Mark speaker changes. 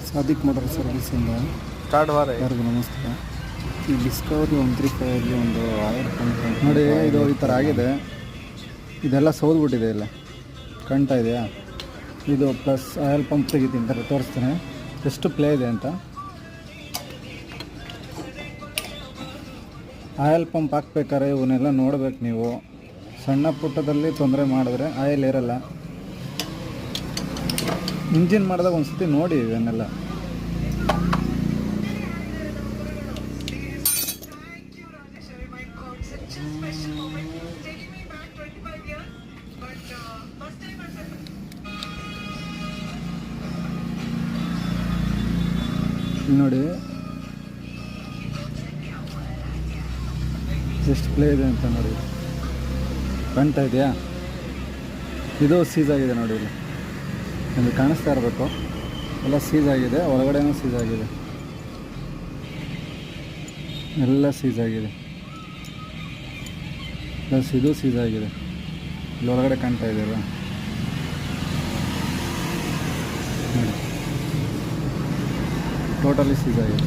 Speaker 1: Sadiq motor ಸರ್ವಿಸಿಂದ ಯಾರಿಗೂ ನಮಸ್ಕಾರ. ಈ ಡಿಸ್ಕವರಿ 135 ಒಂದು ಆಯಿಲ್ ಪಂಪ್ ನೋಡಿ, ಇದು ಈ ಥರ ಆಗಿದೆ. ಇದೆಲ್ಲ ಸೋದ್ಬಿಟ್ಟಿದೆ, ಇಲ್ಲ ಕಾಣ್ತಾ ಇದೆಯಾ? ಇದು ಪ್ಲಸ್ ಆಯಿಲ್ ಪಂಪ್ ತೆಗಿತೀನಿ ಥರ ತೋರಿಸ್ತೀನಿ ಎಷ್ಟು ಪ್ಲೇ ಇದೆ ಅಂತ. ಆಯಿಲ್ ಪಂಪ್ ಹಾಕ್ಬೇಕಾದ್ರೆ ಇವನ್ನೆಲ್ಲ ನೋಡ್ಬೇಕು ನೀವು. ಸಣ್ಣ ಪುಟ್ಟದಲ್ಲಿ ತೊಂದರೆ ಮಾಡಿದ್ರೆ ಆಯಿಲ್ ಇರಲ್ಲ. ಇಂಜಿನ್ ಮಾಡಿದಾಗ ಒಂದು ಸತಿ ನೋಡಿ ಇವನ್ನೆಲ್ಲ. ನೋಡಿ ಎಷ್ಟು ಪ್ಲೇ ಇದೆ ಅಂತ ನೋಡಿ, ಕಾಣ್ತಾ ಇದೆಯಾ? ಇದು ಸೀಸ್ ಆಗಿದೆ ನೋಡಿ, ಇಲ್ಲಿ ನಿಮಗೆ ಕಾಣಿಸ್ತಾ ಇರಬೇಕು. ಎಲ್ಲ ಸೀಸ್ ಆಗಿದೆ, ಒಳಗಡೆನೂ ಸೀಸ್ ಆಗಿದೆ, ಎಲ್ಲ ಸೀಸ್ ಆಗಿದೆ. ಪ್ಲಸ್ ಇದು ಸೀಸ್ ಆಗಿದೆ, ಇಲ್ಲಿ ಒಳಗಡೆ ಕಾಣ್ತಾ ಇದೆಯಲ್ಲ ನೋಡಿ, ಟೋಟಲಿ ಸೀಸ್ ಆಗಿದೆ.